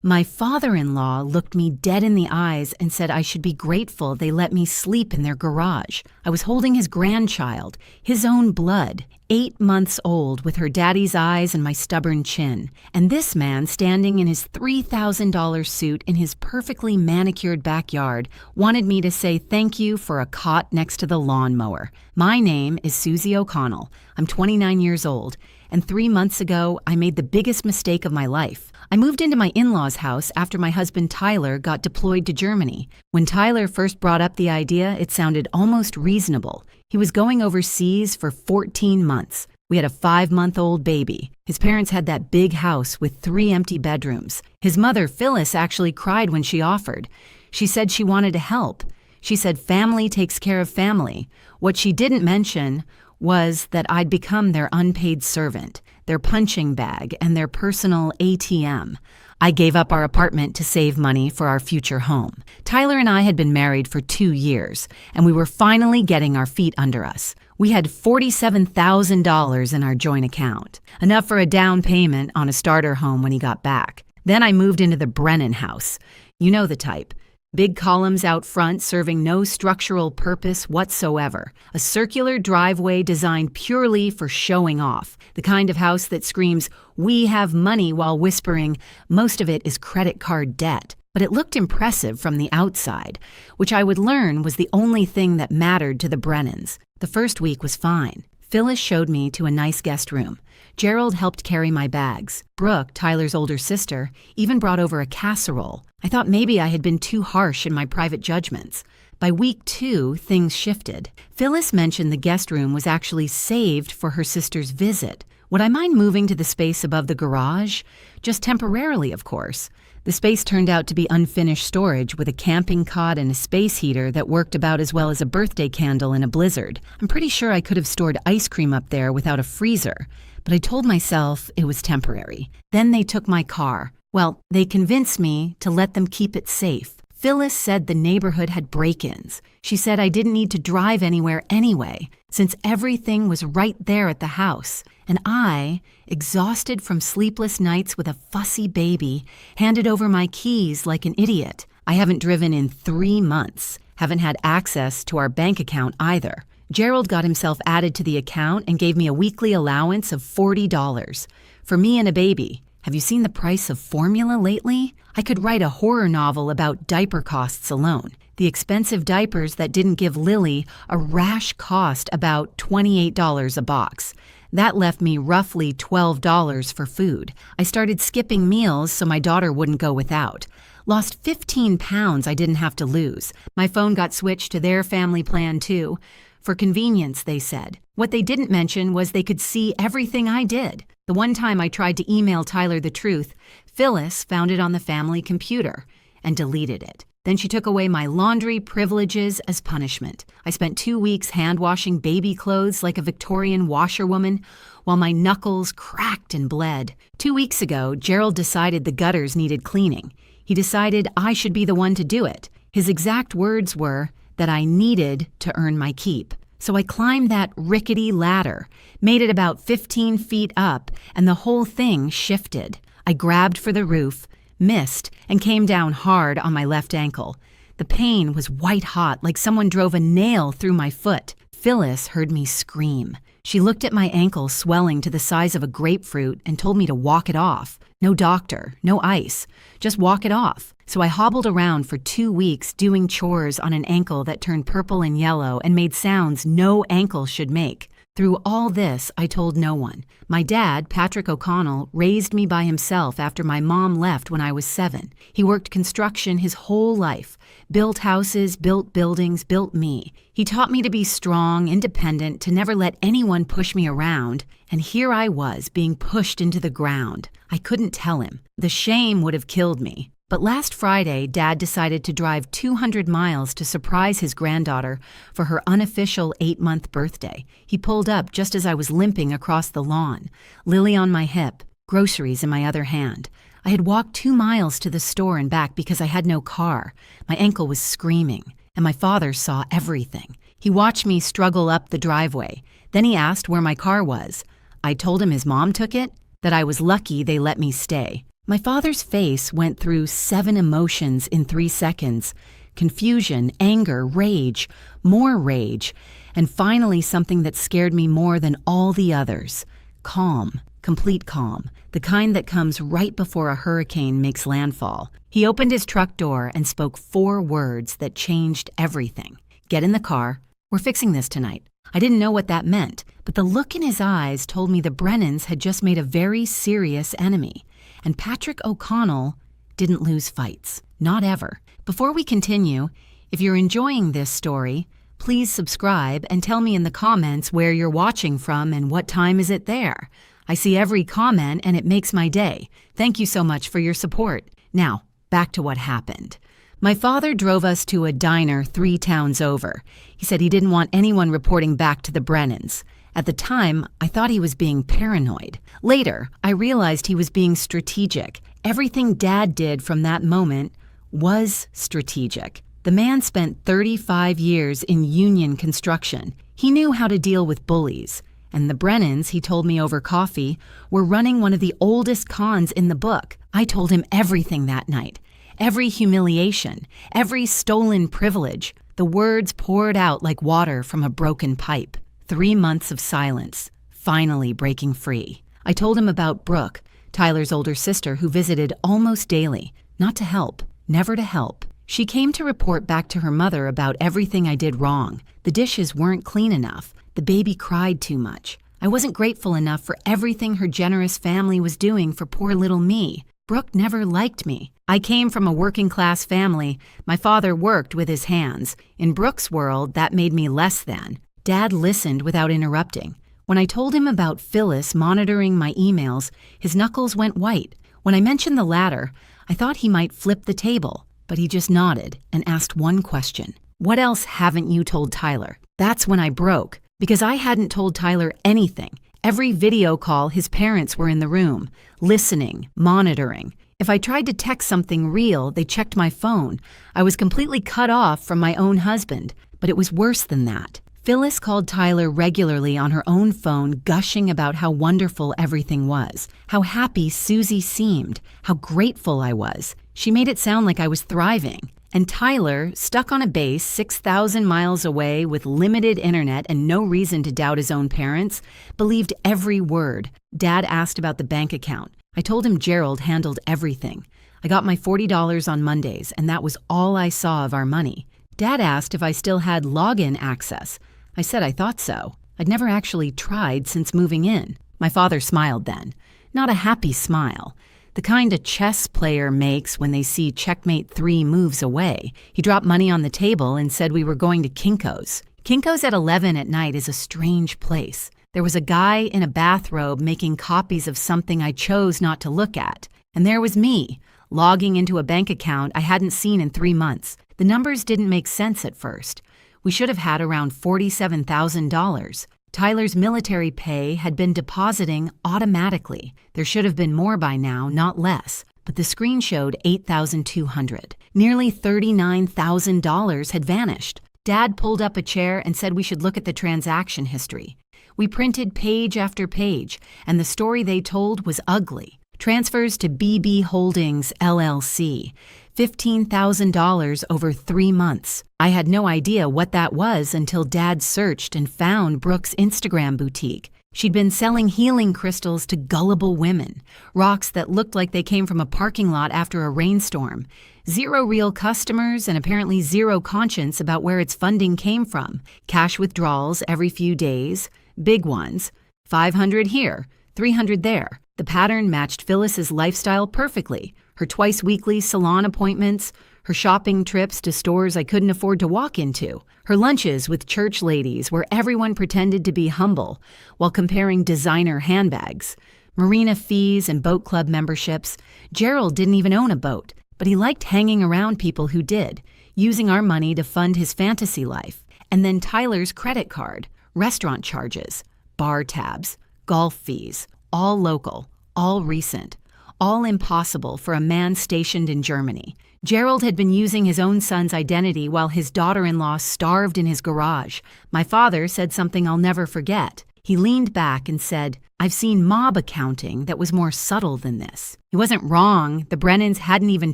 My father-in-law looked me dead in the eyes and said I should be grateful they let me sleep in their garage. I was holding his grandchild, his own blood, 8 months old, with her daddy's eyes and my stubborn chin. And this man, standing in his $3,000 suit in his perfectly manicured backyard, wanted me to say thank you for a cot next to the lawnmower. My name is Susie O'Connell. I'm 29 years old. And 3 months ago, I made the biggest mistake of my life. I moved into my in-laws' house after my husband Tyler got deployed to Germany. When Tyler first brought up the idea, it sounded almost reasonable. He was going overseas for 14 months. We had a 5-month-old baby. His parents had that big house with 3 empty bedrooms. His mother, Phyllis, actually cried when she offered. She said she wanted to help. She said family takes care of family. What she didn't mention was that I'd become their unpaid servant, their punching bag, and their personal ATM. I gave up our apartment to save money for our future home. Tyler and I had been married for 2 years, and we were finally getting our feet under us. We had $47,000 in our joint account, enough for a down payment on a starter home when he got back. Then I moved into the Brennan house. You know the type. Big columns out front serving no structural purpose whatsoever. A circular driveway designed purely for showing off. The kind of house that screams, "We have money," while whispering, most of it is credit card debt. But it looked impressive from the outside, which I would learn was the only thing that mattered to the Brennans. The first week was fine. Phyllis showed me to a nice guest room. Gerald helped carry my bags. Brooke, Tyler's older sister, even brought over a casserole. I thought maybe I had been too harsh in my private judgments. By week 2, things shifted. Phyllis mentioned the guest room was actually saved for her sister's visit. Would I mind moving to the space above the garage? Just temporarily, of course. The space turned out to be unfinished storage with a camping cot and a space heater that worked about as well as a birthday candle in a blizzard. I'm pretty sure I could have stored ice cream up there without a freezer, but I told myself it was temporary. Then they took my car. Well, they convinced me to let them keep it safe. Phyllis said the neighborhood had break-ins. She said I didn't need to drive anywhere anyway, since everything was right there at the house. And I, exhausted from sleepless nights with a fussy baby, handed over my keys like an idiot. I haven't driven in 3 months. Haven't had access to our bank account either. Gerald got himself added to the account and gave me a weekly allowance of $40. For me and a baby. Have you seen the price of formula lately? I could write a horror novel about diaper costs alone. The expensive diapers that didn't give Lily a rash cost about $28 a box. That left me roughly $12 for food. I started skipping meals so my daughter wouldn't go without. Lost 15 pounds I didn't have to lose. My phone got switched to their family plan too. For convenience, they said. What they didn't mention was they could see everything I did. The one time I tried to email Tyler the truth, Phyllis found it on the family computer and deleted it. Then she took away my laundry privileges as punishment. I spent 2 weeks hand-washing baby clothes like a Victorian washerwoman while my knuckles cracked and bled. 2 weeks ago, Gerald decided the gutters needed cleaning. He decided I should be the one to do it. His exact words were that I needed to earn my keep. So I climbed that rickety ladder, made it about 15 feet up, and the whole thing shifted. I grabbed for the roof, missed, and came down hard on my left ankle. The pain was white hot, like someone drove a nail through my foot. Phyllis heard me scream. She looked at my ankle swelling to the size of a grapefruit and told me to walk it off. No doctor, no ice, just walk it off. So I hobbled around for 2 weeks doing chores on an ankle that turned purple and yellow and made sounds no ankle should make. Through all this, I told no one. My dad, Patrick O'Connell, raised me by himself after my mom left when I was 7. He worked construction his whole life, built houses, built buildings, built me. He taught me to be strong, independent, to never let anyone push me around. And here I was, being pushed into the ground. I couldn't tell him. The shame would have killed me. But last Friday, Dad decided to drive 200 miles to surprise his granddaughter for her unofficial 8-month birthday. He pulled up just as I was limping across the lawn, Lily on my hip, groceries in my other hand. I had walked 2 miles to the store and back because I had no car. My ankle was screaming, and my father saw everything. He watched me struggle up the driveway. Then he asked where my car was. I told him his mom took it, that I was lucky they let me stay. My father's face went through 7 emotions in 3 seconds: confusion, anger, rage, more rage, and finally something that scared me more than all the others: calm, complete calm, the kind that comes right before a hurricane makes landfall. He opened his truck door and spoke 4 words that changed everything. "Get in the car. We're fixing this tonight." I didn't know what that meant, but the look in his eyes told me the Brennans had just made a very serious enemy. And Patrick O'Connell didn't lose fights. Not ever. Before we continue, if you're enjoying this story, please subscribe and tell me in the comments where you're watching from and what time is it there. I see every comment and it makes my day. Thank you so much for your support. Now, back to what happened. My father drove us to a diner 3 towns over. He said he didn't want anyone reporting back to the Brennans. At the time, I thought he was being paranoid. Later, I realized he was being strategic. Everything Dad did from that moment was strategic. The man spent 35 years in union construction. He knew how to deal with bullies. And the Brennans, he told me over coffee, were running one of the oldest cons in the book. I told him everything that night. Every humiliation, every stolen privilege. The words poured out like water from a broken pipe. 3 months of silence, finally breaking free. I told him about Brooke, Tyler's older sister, who visited almost daily. Not to help, never to help. She came to report back to her mother about everything I did wrong. The dishes weren't clean enough. The baby cried too much. I wasn't grateful enough for everything her generous family was doing for poor little me. Brooke never liked me. I came from a working-class family. My father worked with his hands. In Brooke's world, that made me less than. Dad listened without interrupting. When I told him about Phyllis monitoring my emails, his knuckles went white. When I mentioned the latter, I thought he might flip the table, but he just nodded and asked one question. "What else haven't you told Tyler?" That's when I broke, because I hadn't told Tyler anything. Every video call, his parents were in the room, listening, monitoring. If I tried to text something real, they checked my phone. I was completely cut off from my own husband, but it was worse than that. Phyllis called Tyler regularly on her own phone, gushing about how wonderful everything was, how happy Susie seemed, how grateful I was. She made it sound like I was thriving. And Tyler, stuck on a base 6,000 miles away with limited internet and no reason to doubt his own parents, believed every word. Dad asked about the bank account. I told him Gerald handled everything. I got my $40 on Mondays, and that was all I saw of our money. Dad asked if I still had login access. I said I thought so. I'd never actually tried since moving in. My father smiled then. Not a happy smile. The kind a chess player makes when they see checkmate 3 moves away. He dropped money on the table and said we were going to Kinko's. Kinko's at 11 at night is a strange place. There was a guy in a bathrobe making copies of something I chose not to look at. And there was me, logging into a bank account I hadn't seen in 3 months. The numbers didn't make sense at first. We should have had around $47,000. Tyler's military pay had been depositing automatically. There should have been more by now, not less. But the screen showed $8,200. Nearly $39,000 had vanished. Dad pulled up a chair and said we should look at the transaction history. We printed page after page, and the story they told was ugly. Transfers to BB Holdings, LLC. $15,000 over 3 months. I had no idea what that was until Dad searched and found Brooke's Instagram boutique. She'd been selling healing crystals to gullible women, rocks that looked like they came from a parking lot after a rainstorm. 0 real customers and apparently 0 conscience about where its funding came from. Cash withdrawals every few days, big ones. 500 here, 300 there. The pattern matched Phyllis's lifestyle perfectly. Her twice-weekly salon appointments, her shopping trips to stores I couldn't afford to walk into, her lunches with church ladies where everyone pretended to be humble while comparing designer handbags, marina fees and boat club memberships. Gerald didn't even own a boat, but he liked hanging around people who did, using our money to fund his fantasy life. And then Tyler's credit card, restaurant charges, bar tabs, golf fees, all local, all recent. All impossible for a man stationed in Germany. Gerald had been using his own son's identity while his daughter-in-law starved in his garage. My father said something I'll never forget. He leaned back and said, "I've seen mob accounting that was more subtle than this." He wasn't wrong. The Brennans hadn't even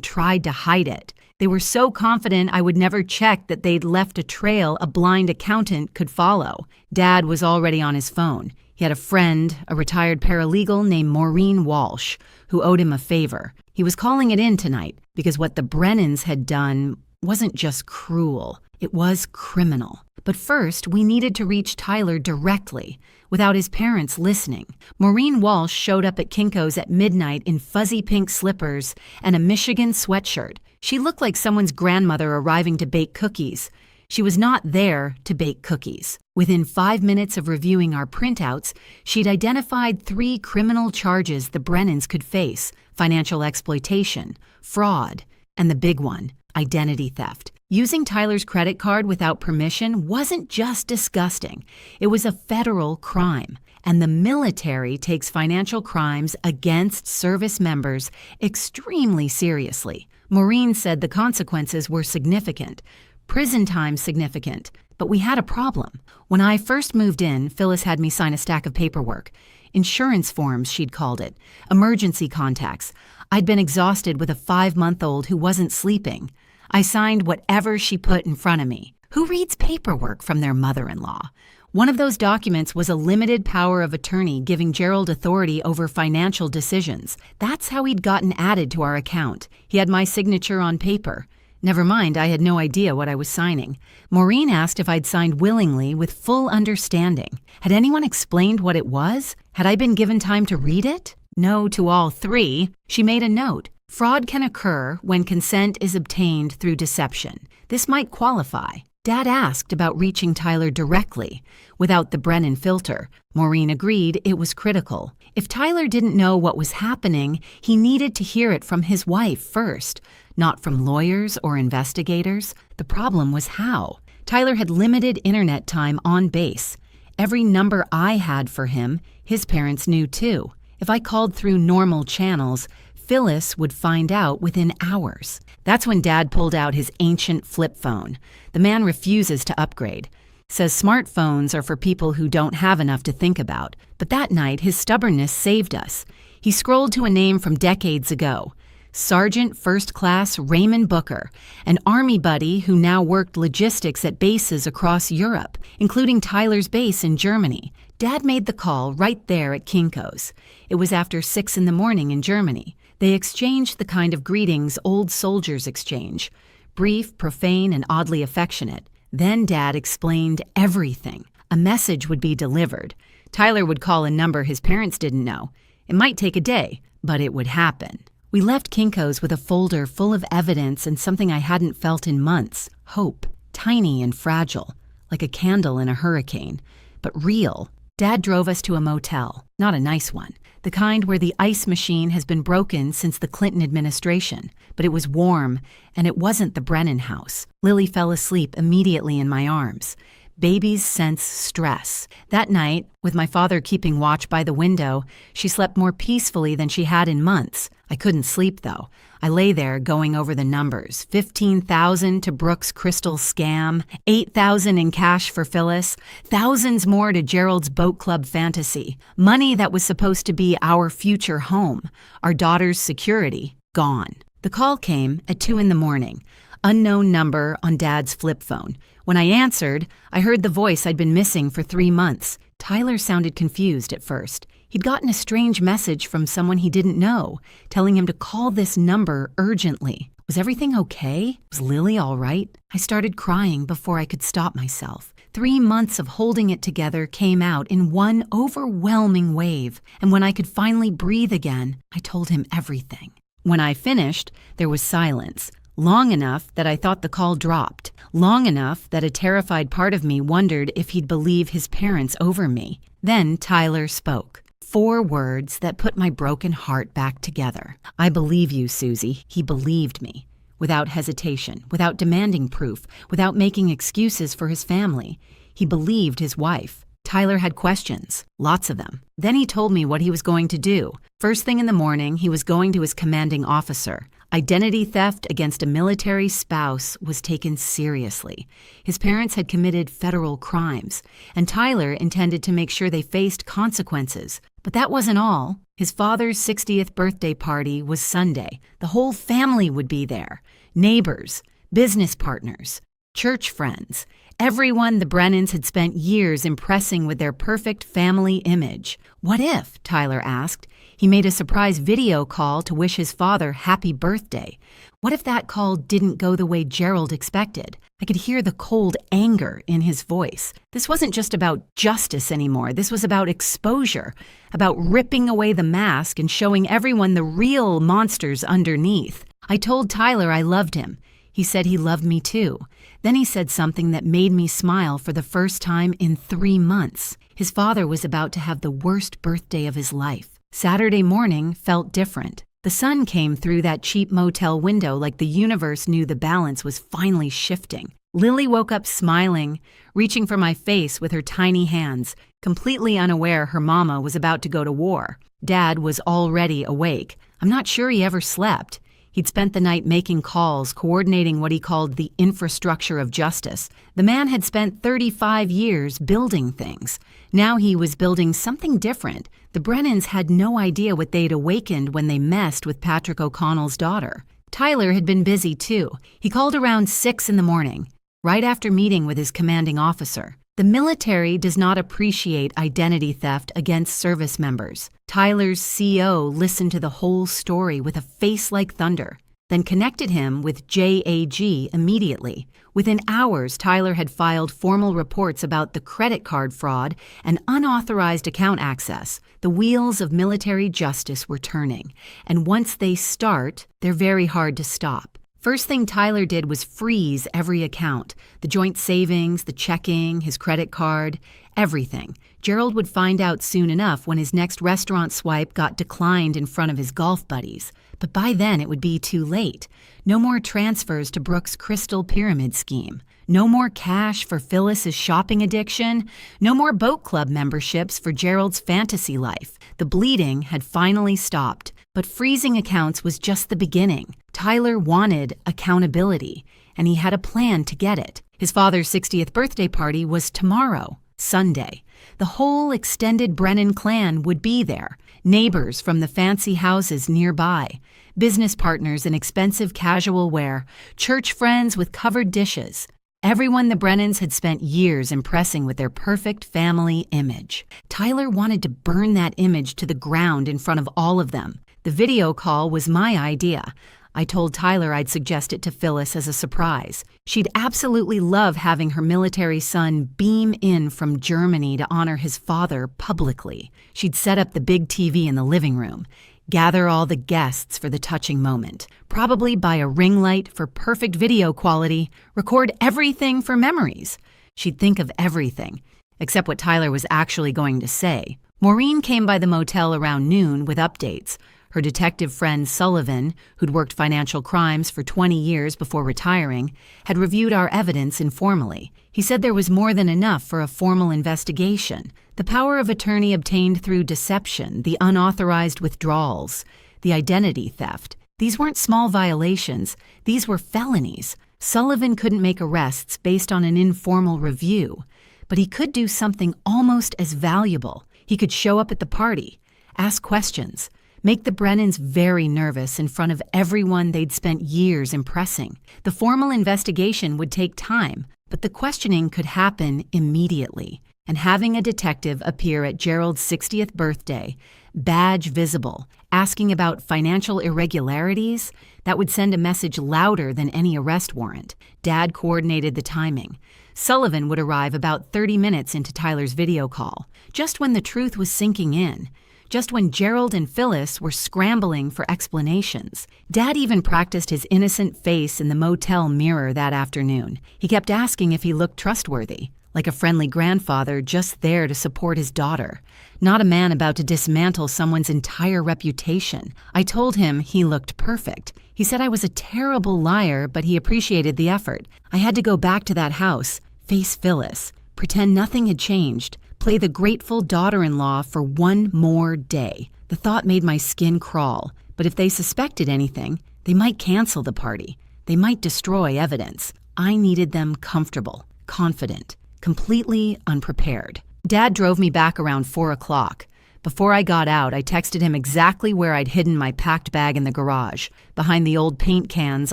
tried to hide it. They were so confident I would never check that they'd left a trail a blind accountant could follow. Dad was already on his phone. He had a friend, a retired paralegal named Maureen Walsh, who owed him a favor. He was calling it in tonight because what the Brennans had done wasn't just cruel, it was criminal. But first, we needed to reach Tyler directly, without his parents listening. Maureen Walsh showed up at Kinko's at midnight in fuzzy pink slippers and a Michigan sweatshirt. She looked like someone's grandmother arriving to bake cookies. She was not there to bake cookies. Within 5 minutes of reviewing our printouts, she'd identified 3 criminal charges the Brennans could face: financial exploitation, fraud, and the big one, identity theft. Using Tyler's credit card without permission wasn't just disgusting. It was a federal crime, and the military takes financial crimes against service members extremely seriously. Maureen said the consequences were significant, prison time significant, but we had a problem. When I first moved in, Phyllis had me sign a stack of paperwork. Insurance forms, she'd called it. Emergency contacts. I'd been exhausted with a 5-month-old who wasn't sleeping. I signed whatever she put in front of me. Who reads paperwork from their mother-in-law? One of those documents was a limited power of attorney giving Gerald authority over financial decisions. That's how he'd gotten added to our account. He had my signature on paper. Never mind, I had no idea what I was signing. Maureen asked if I'd signed willingly with full understanding. Had anyone explained what it was? Had I been given time to read it? No to all 3. She made a note. Fraud can occur when consent is obtained through deception. This might qualify. Dad asked about reaching Tyler directly, without the Brennan filter. Maureen agreed it was critical. If Tyler didn't know what was happening, he needed to hear it from his wife first, not from lawyers or investigators. The problem was how. Tyler had limited internet time on base. Every number I had for him, his parents knew too. If I called through normal channels, Phyllis would find out within hours. That's when Dad pulled out his ancient flip phone. The man refuses to upgrade. Says smartphones are for people who don't have enough to think about. But that night, his stubbornness saved us. He scrolled to a name from decades ago. Sergeant First Class Raymond Booker, an Army buddy who now worked logistics at bases across Europe, including Tyler's base in Germany. Dad made the call right there at Kinko's. It was after 6 a.m. in Germany. They exchanged the kind of greetings old soldiers exchange, brief, profane, and oddly affectionate. Then Dad explained everything. A message would be delivered. Tyler would call a number his parents didn't know. It might take a day, but it would happen. We left Kinko's with a folder full of evidence and something I hadn't felt in months: hope, tiny and fragile, like a candle in a hurricane, but real. Dad drove us to a motel, not a nice one, the kind where the ice machine has been broken since the Clinton administration. But it was warm, and it wasn't the Brennan house. Lily fell asleep immediately in my arms. Babies sense stress. That night, with my father keeping watch by the window, she slept more peacefully than she had in months. I couldn't sleep, though. I lay there going over the numbers. $15,000 to Brooke's crystal scam, $8,000 in cash for Phyllis, thousands more to Gerald's boat club fantasy. Money that was supposed to be our future home, our daughter's security, gone. The call came at 2 a.m. Unknown number on Dad's flip phone. When I answered, I heard the voice I'd been missing for 3 months. Tyler sounded confused at first. He'd gotten a strange message from someone he didn't know, telling him to call this number urgently. Was everything okay? Was Lily all right? I started crying before I could stop myself. 3 months of holding it together came out in one overwhelming wave, and when I could finally breathe again, I told him everything. When I finished, there was silence. Long enough that I thought the call dropped. Long enough that a terrified part of me wondered if he'd believe his parents over me. Then Tyler spoke. 4 words that put my broken heart back together. "I believe you, Susie." He believed me. Without hesitation, without demanding proof, without making excuses for his family. He believed his wife. Tyler had questions, lots of them. Then he told me what he was going to do. First thing in the morning, he was going to his commanding officer. Identity theft against a military spouse was taken seriously. His parents had committed federal crimes, and Tyler intended to make sure they faced consequences. But that wasn't all. His father's 60th birthday party was Sunday. The whole family would be there. Neighbors, business partners, church friends. Everyone the Brennans had spent years impressing with their perfect family image. What if, Tyler asked, he made a surprise video call to wish his father happy birthday? What if that call didn't go the way Gerald expected? I could hear the cold anger in his voice. This wasn't just about justice anymore. This was about exposure, about ripping away the mask and showing everyone the real monsters underneath. I told Tyler I loved him. He said he loved me too. Then he said something that made me smile for the first time in 3 months. His father was about to have the worst birthday of his life. Saturday morning felt different. The sun came through that cheap motel window like the universe knew the balance was finally shifting. Lily woke up smiling, reaching for my face with her tiny hands, completely unaware her mama was about to go to war. Dad was already awake. I'm not sure he ever slept. He'd spent the night making calls, coordinating what he called the infrastructure of justice. The man had spent 35 years building things. Now he was building something different. The Brennans had no idea what they'd awakened when they messed with Patrick O'Connell's daughter. Tyler had been busy too. He called around 6 in the morning, right after meeting with his commanding officer. The military does not appreciate identity theft against service members. Tyler's CO listened to the whole story with a face like thunder, then connected him with JAG immediately. Within hours, Tyler had filed formal reports about the credit card fraud and unauthorized account access. The wheels of military justice were turning, and once they start, they're very hard to stop. First thing Tyler did was freeze every account, the joint savings, the checking, his credit card, everything. Gerald would find out soon enough when his next restaurant swipe got declined in front of his golf buddies. But by then it would be too late. No more transfers to Brooke's Crystal Pyramid scheme. No more cash for Phyllis's shopping addiction. No more boat club memberships for Gerald's fantasy life. The bleeding had finally stopped. But freezing accounts was just the beginning. Tyler wanted accountability, and he had a plan to get it. His father's 60th birthday party was tomorrow, Sunday. The whole extended Brennan clan would be there. Neighbors from the fancy houses nearby, business partners in expensive casual wear, church friends with covered dishes. Everyone the Brennans had spent years impressing with their perfect family image. Tyler wanted to burn that image to the ground in front of all of them. The video call was my idea. I told Tyler I'd suggest it to Phyllis as a surprise. She'd absolutely love having her military son beam in from Germany to honor his father publicly. She'd set up the big TV in the living room, gather all the guests for the touching moment, probably buy a ring light for perfect video quality, record everything for memories. She'd think of everything, except what Tyler was actually going to say. Maureen came by the motel around noon with updates. Her detective friend Sullivan, who'd worked financial crimes for 20 years before retiring, had reviewed our evidence informally. He said there was more than enough for a formal investigation. The power of attorney obtained through deception, the unauthorized withdrawals, the identity theft. These weren't small violations. These were felonies. Sullivan couldn't make arrests based on an informal review, but he could do something almost as valuable. He could show up at the party, ask questions, make the Brennans very nervous in front of everyone they'd spent years impressing. The formal investigation would take time, but the questioning could happen immediately. And having a detective appear at Gerald's 60th birthday, badge visible, asking about financial irregularities, that would send a message louder than any arrest warrant. Dad coordinated the timing. Sullivan would arrive about 30 minutes into Tyler's video call, just when the truth was sinking in. Just when Gerald and Phyllis were scrambling for explanations. Dad even practiced his innocent face in the motel mirror that afternoon. He kept asking if he looked trustworthy, like a friendly grandfather just there to support his daughter, not a man about to dismantle someone's entire reputation. I told him he looked perfect. He said I was a terrible liar, but he appreciated the effort. I had to go back to that house, face Phyllis, pretend nothing had changed, Play the grateful daughter-in-law for one more day. The thought made my skin crawl, but if they suspected anything, they might cancel the party. They might destroy evidence. I needed them comfortable, confident, completely unprepared. Dad drove me back around 4 o'clock. Before I got out, I texted him exactly where I'd hidden my packed bag in the garage, behind the old paint cans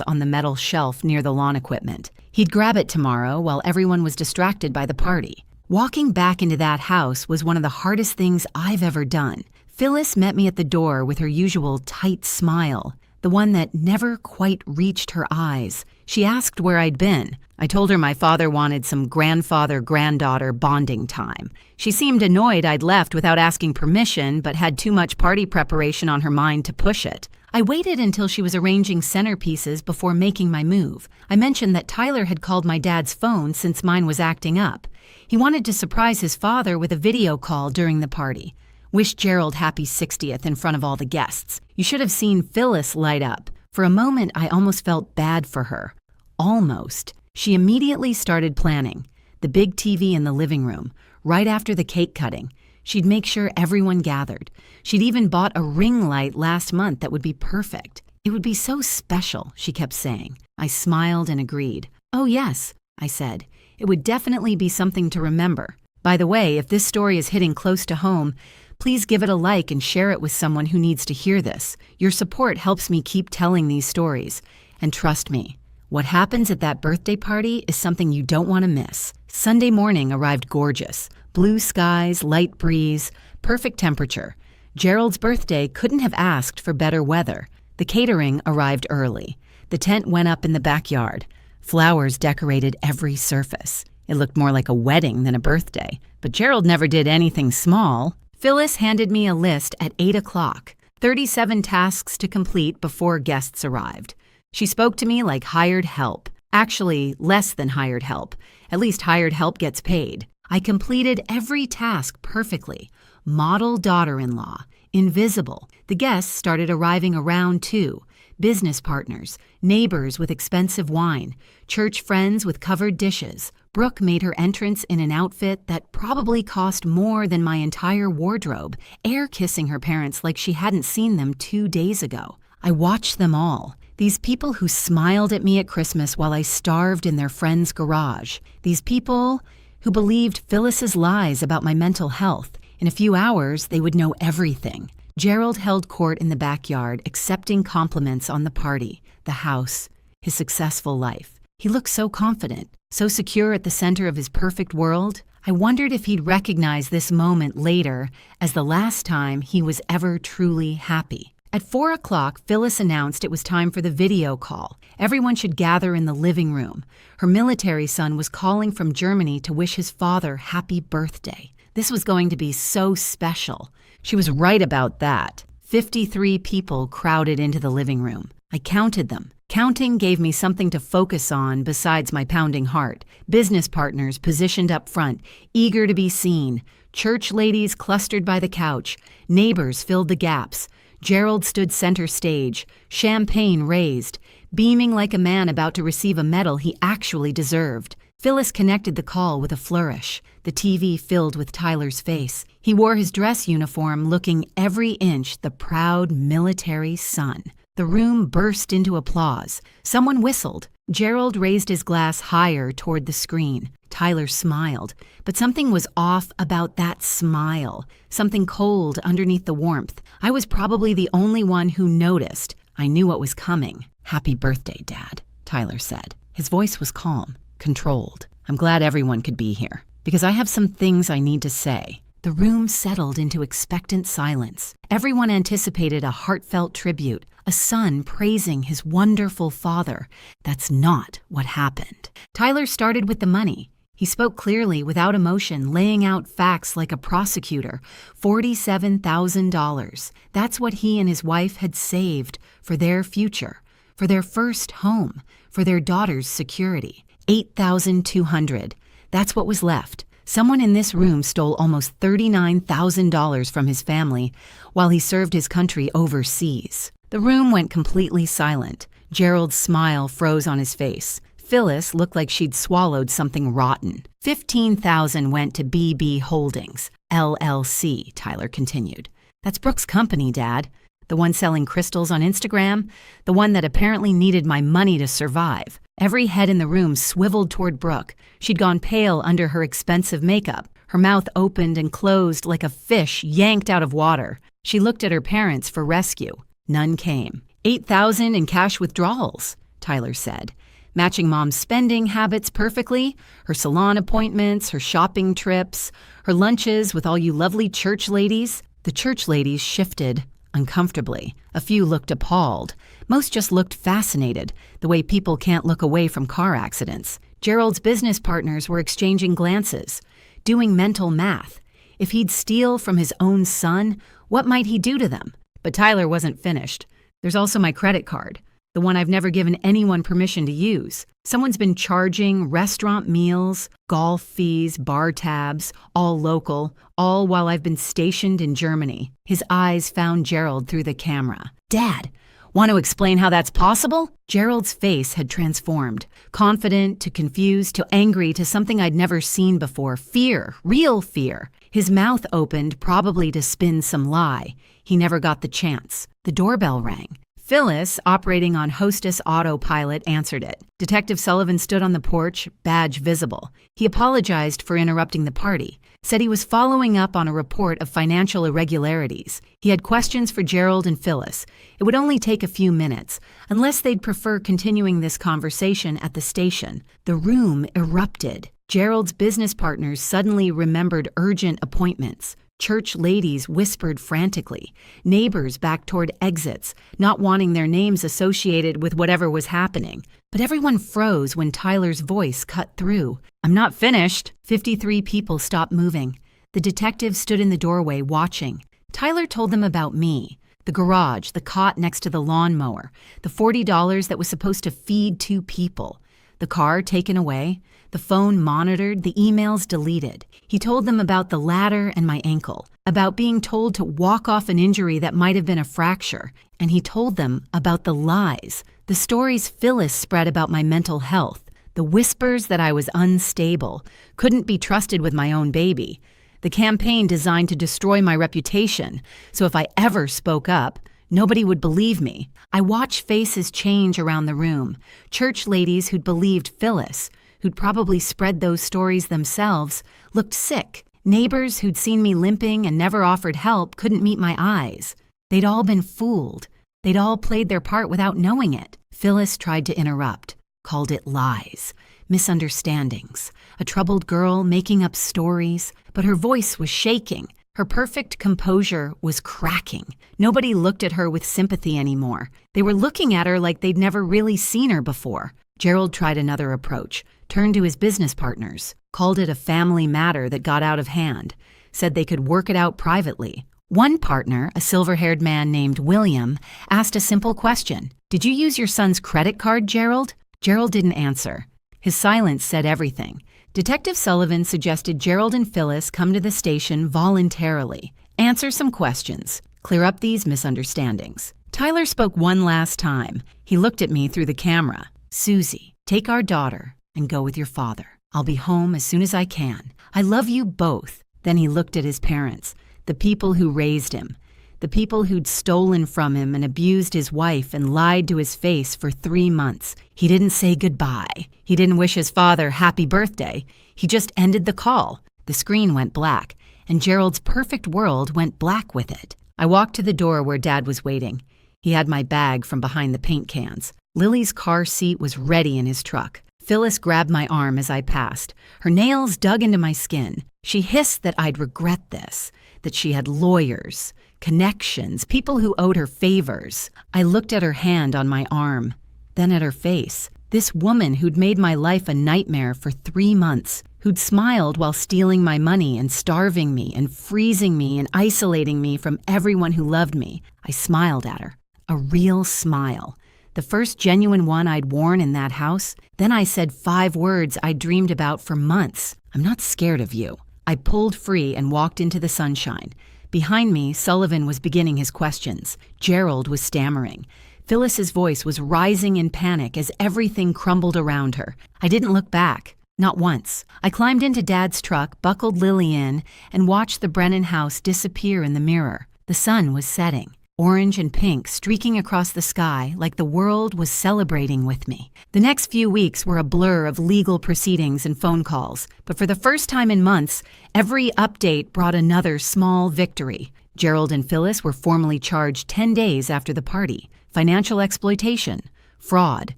on the metal shelf near the lawn equipment. He'd grab it tomorrow while everyone was distracted by the party. Walking back into that house was one of the hardest things I've ever done. Phyllis met me at the door with her usual tight smile, the one that never quite reached her eyes. She asked where I'd been. I told her my father wanted some grandfather-granddaughter bonding time. She seemed annoyed I'd left without asking permission, but had too much party preparation on her mind to push it. I waited until she was arranging centerpieces before making my move. I mentioned that Tyler had called my dad's phone since mine was acting up. He wanted to surprise his father with a video call during the party. Wished Gerald happy 60th in front of all the guests. You should have seen Phyllis light up. For a moment, I almost felt bad for her. Almost. She immediately started planning. The big TV in the living room, right after the cake cutting. She'd make sure everyone gathered. She'd even bought a ring light last month that would be perfect. It would be so special, she kept saying. I smiled and agreed. Oh yes, I said. It would definitely be something to remember. By the way, if this story is hitting close to home, please give it a like and share it with someone who needs to hear this. Your support helps me keep telling these stories. And trust me, what happens at that birthday party is something you don't want to miss. Sunday morning arrived gorgeous. Blue skies, light breeze, perfect temperature. Gerald's birthday couldn't have asked for better weather. The catering arrived early. The tent went up in the backyard. Flowers decorated every surface. It looked more like a wedding than a birthday. But Gerald never did anything small. Phyllis handed me a list at 8 o'clock. 37 tasks to complete before guests arrived. She spoke to me like hired help. Actually, less than hired help. At least hired help gets paid. I completed every task perfectly. Model daughter-in-law. Invisible. The guests started arriving around 2. Business partners. Neighbors with expensive wine. Church friends with covered dishes. Brooke made her entrance in an outfit that probably cost more than my entire wardrobe, air-kissing her parents like she hadn't seen them 2 days ago. I watched them all. These people who smiled at me at Christmas while I starved in their friend's garage. These people who believed Phyllis's lies about my mental health. In a few hours, they would know everything. Gerald held court in the backyard, accepting compliments on the party, the house, his successful life. He looked so confident, so secure at the center of his perfect world. I wondered if he'd recognize this moment later as the last time he was ever truly happy. At 4 o'clock, Phyllis announced it was time for the video call. Everyone should gather in the living room. Her military son was calling from Germany to wish his father happy birthday. This was going to be so special. She was right about that. 53 people crowded into the living room. I counted them. Counting gave me something to focus on besides my pounding heart. Business partners positioned up front, eager to be seen. Church ladies clustered by the couch. Neighbors filled the gaps. Gerald stood center stage, champagne raised, beaming like a man about to receive a medal he actually deserved. Phyllis connected the call with a flourish. The TV filled with Tyler's face. He wore his dress uniform, looking every inch the proud military son. The room burst into applause. Someone whistled. Gerald raised his glass higher toward the screen. Tyler smiled, but something was off about that smile. Something cold underneath the warmth. I was probably the only one who noticed. I knew what was coming. "Happy birthday, Dad," Tyler said. His voice was calm, controlled. "I'm glad everyone could be here, because I have some things I need to say." The room settled into expectant silence. Everyone anticipated a heartfelt tribute, a son praising his wonderful father. That's not what happened. Tyler started with the money. He spoke clearly, without emotion, laying out facts like a prosecutor. $47,000. That's what he and his wife had saved for their future, for their first home, for their daughter's security. $8,200. That's what was left. Someone in this room stole almost $39,000 from his family while he served his country overseas. The room went completely silent. Gerald's smile froze on his face. Phyllis looked like she'd swallowed something rotten. $15,000 went to BB Holdings, LLC, Tyler continued. That's Brooke's company, Dad. The one selling crystals on Instagram, the one that apparently needed my money to survive. Every head in the room swiveled toward Brooke. She'd gone pale under her expensive makeup. Her mouth opened and closed like a fish yanked out of water. She looked at her parents for rescue. None came. $8,000 in cash withdrawals, Tyler said, matching Mom's spending habits perfectly, her salon appointments, her shopping trips, her lunches with all you lovely church ladies. The church ladies shifted uncomfortably. A few looked appalled. Most just looked fascinated, the way people can't look away from car accidents. Gerald's business partners were exchanging glances, doing mental math. If he'd steal from his own son, what might he do to them? But Tyler wasn't finished. There's also my credit card, the one I've never given anyone permission to use. Someone's been charging restaurant meals, golf fees, bar tabs, all local, all while I've been stationed in Germany. His eyes found Gerald through the camera. Dad, want to explain how that's possible? Gerald's face had transformed, confident to confused to angry to something I'd never seen before. Fear, real fear. His mouth opened, probably to spin some lie. He never got the chance. The doorbell rang. Phyllis, operating on hostess autopilot, answered it. Detective Sullivan stood on the porch, badge visible. He apologized for interrupting the party, said he was following up on a report of financial irregularities. He had questions for Gerald and Phyllis. It would only take a few minutes, unless they'd prefer continuing this conversation at the station. The room erupted. Gerald's business partners suddenly remembered urgent appointments. Church ladies whispered frantically. Neighbors backed toward exits, not wanting their names associated with whatever was happening. But everyone froze when Tyler's voice cut through. I'm not finished. 53 people stopped moving. The detective stood in the doorway watching. Tyler told them about me. The garage, the cot next to the lawnmower, the $40 that was supposed to feed 2 people. The car taken away, the phone monitored, the emails deleted. He told them about the ladder and my ankle, about being told to walk off an injury that might have been a fracture, and he told them about the lies, the stories Phyllis spread about my mental health, the whispers that I was unstable, couldn't be trusted with my own baby, the campaign designed to destroy my reputation, so if I ever spoke up, nobody would believe me. I watched faces change around the room. Church ladies who'd believed Phyllis, who'd probably spread those stories themselves, looked sick. Neighbors who'd seen me limping and never offered help couldn't meet my eyes. They'd all been fooled. They'd all played their part without knowing it. Phyllis tried to interrupt, called it lies, misunderstandings, a troubled girl making up stories, but her voice was shaking. Her perfect composure was cracking. Nobody looked at her with sympathy anymore. They were looking at her like they'd never really seen her before. Gerald tried another approach, turned to his business partners, called it a family matter that got out of hand, said they could work it out privately. One partner, a silver-haired man named William, asked a simple question. Did you use your son's credit card, Gerald? Gerald didn't answer. His silence said everything. Detective Sullivan suggested Gerald and Phyllis come to the station voluntarily, answer some questions, clear up these misunderstandings. Tyler spoke one last time. He looked at me through the camera. Susie, take our daughter and go with your father. I'll be home as soon as I can. I love you both. Then he looked at his parents, the people who raised him, the people who'd stolen from him and abused his wife and lied to his face for 3 months. He didn't say goodbye. He didn't wish his father happy birthday. He just ended the call. The screen went black, and Gerald's perfect world went black with it. I walked to the door where Dad was waiting. He had my bag from behind the paint cans. Lily's car seat was ready in his truck. Phyllis grabbed my arm as I passed. Her nails dug into my skin. She hissed that I'd regret this, that she had lawyers, connections, people who owed her favors. I looked at her hand on my arm, then at her face. This woman who'd made my life a nightmare for 3 months, who'd smiled while stealing my money and starving me and freezing me and isolating me from everyone who loved me. I smiled at her. A real smile. The first genuine one I'd worn in that house. Then I said 5 words I'd dreamed about for months. I'm not scared of you. I pulled free and walked into the sunshine. Behind me, Sullivan was beginning his questions. Gerald was stammering. Phyllis's voice was rising in panic as everything crumbled around her. I didn't look back. Not once. I climbed into Dad's truck, buckled Lily in, and watched the Brennan house disappear in the mirror. The sun was setting, orange and pink streaking across the sky like the world was celebrating with me. The next few weeks were a blur of legal proceedings and phone calls, but for the first time in months, every update brought another small victory. Gerald and Phyllis were formally charged 10 days after the party. Financial exploitation, fraud,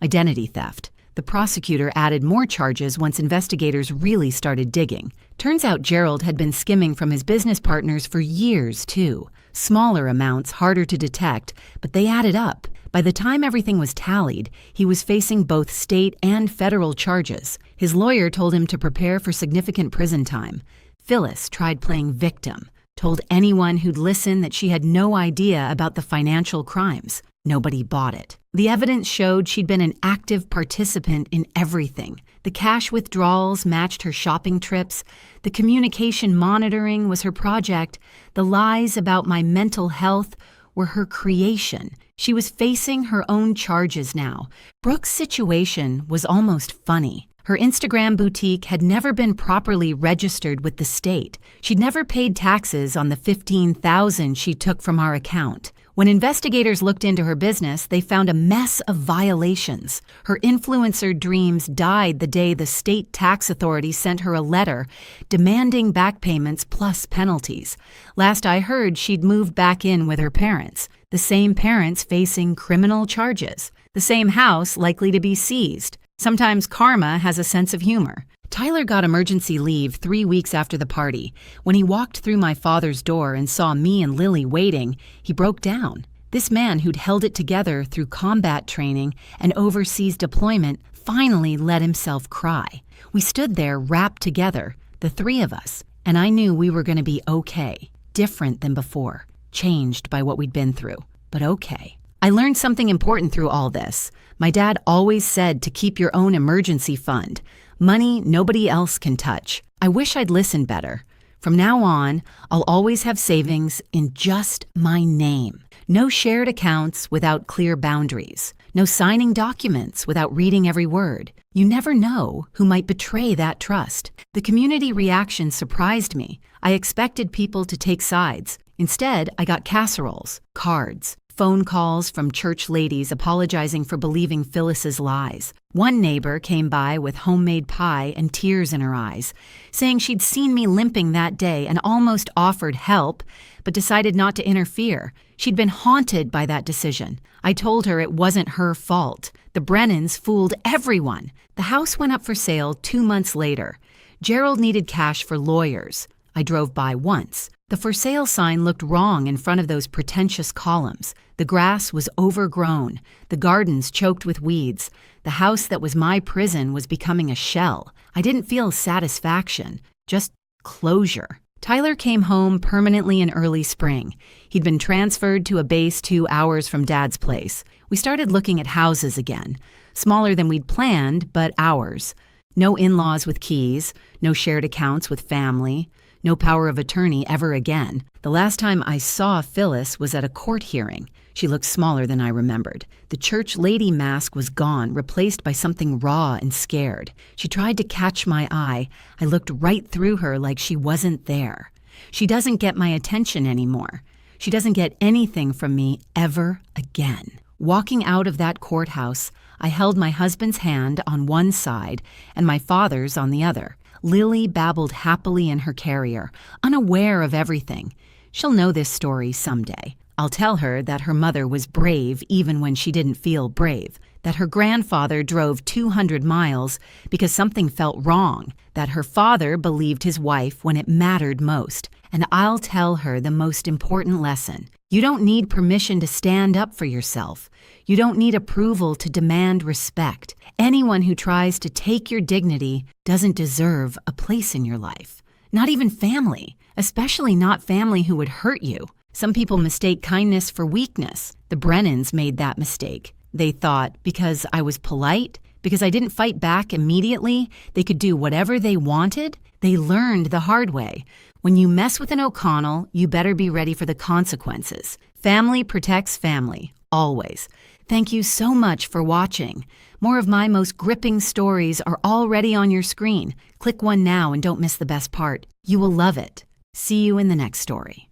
identity theft. The prosecutor added more charges once investigators really started digging. Turns out Gerald had been skimming from his business partners for years, too. Smaller amounts, harder to detect, but they added up. By the time everything was tallied, he was facing both state and federal charges. His lawyer told him to prepare for significant prison time. Phyllis tried playing victim, told anyone who'd listen that she had no idea about the financial crimes. Nobody bought it. The evidence showed she'd been an active participant in everything. The cash withdrawals matched her shopping trips. The communication monitoring was her project. The lies about my mental health were her creation. She was facing her own charges now. Brooke's situation was almost funny. Her Instagram boutique had never been properly registered with the state. She'd never paid taxes on the $15,000 she took from our account. When investigators looked into her business, they found a mess of violations. Her influencer dreams died the day the state tax authority sent her a letter demanding back payments plus penalties. Last I heard, she'd moved back in with her parents, the same parents facing criminal charges, the same house likely to be seized. Sometimes karma has a sense of humor. Tyler got emergency leave 3 weeks after the party. When he walked through my father's door and saw me and Lily waiting, he broke down. This man who'd held it together through combat training and overseas deployment finally let himself cry. We stood there wrapped together, the three of us, and I knew we were going to be okay, different than before, changed by what we'd been through, but okay. I learned something important through all this. My dad always said to keep your own emergency fund. Money nobody else can touch. I wish I'd listened better. From now on, I'll always have savings in just my name. No shared accounts without clear boundaries. No signing documents without reading every word. You never know who might betray that trust. The community reaction surprised me. I expected people to take sides. Instead, I got casseroles, cards, phone calls from church ladies apologizing for believing Phyllis's lies. One neighbor came by with homemade pie and tears in her eyes, saying she'd seen me limping that day and almost offered help, but decided not to interfere. She'd been haunted by that decision. I told her it wasn't her fault. The Brennans fooled everyone. The house went up for sale 2 months later. Gerald needed cash for lawyers. I drove by once. The for sale sign looked wrong in front of those pretentious columns. The grass was overgrown, the gardens choked with weeds. The house that was my prison was becoming a shell. I didn't feel satisfaction, just closure. Tyler came home permanently in early spring. He'd been transferred to a base 2 hours from Dad's place. We started looking at houses again, smaller than we'd planned, but ours. No in-laws with keys, no shared accounts with family, no power of attorney ever again. The last time I saw Phyllis was at a court hearing. She looked smaller than I remembered. The church lady mask was gone, replaced by something raw and scared. She tried to catch my eye. I looked right through her like she wasn't there. She doesn't get my attention anymore. She doesn't get anything from me ever again. Walking out of that courthouse, I held my husband's hand on one side and my father's on the other. Lily babbled happily in her carrier, unaware of everything. She'll know this story someday. I'll tell her that her mother was brave even when she didn't feel brave, that her grandfather drove 200 miles because something felt wrong, that her father believed his wife when it mattered most. And I'll tell her the most important lesson. You don't need permission to stand up for yourself. You don't need approval to demand respect. Anyone who tries to take your dignity doesn't deserve a place in your life. Not even family, especially not family who would hurt you. Some people mistake kindness for weakness. The Brennans made that mistake. They thought because I was polite, because I didn't fight back immediately, they could do whatever they wanted. They learned the hard way. When you mess with an O'Connell, you better be ready for the consequences. Family protects family, always. Thank you so much for watching. More of my most gripping stories are already on your screen. Click one now and don't miss the best part. You will love it. See you in the next story.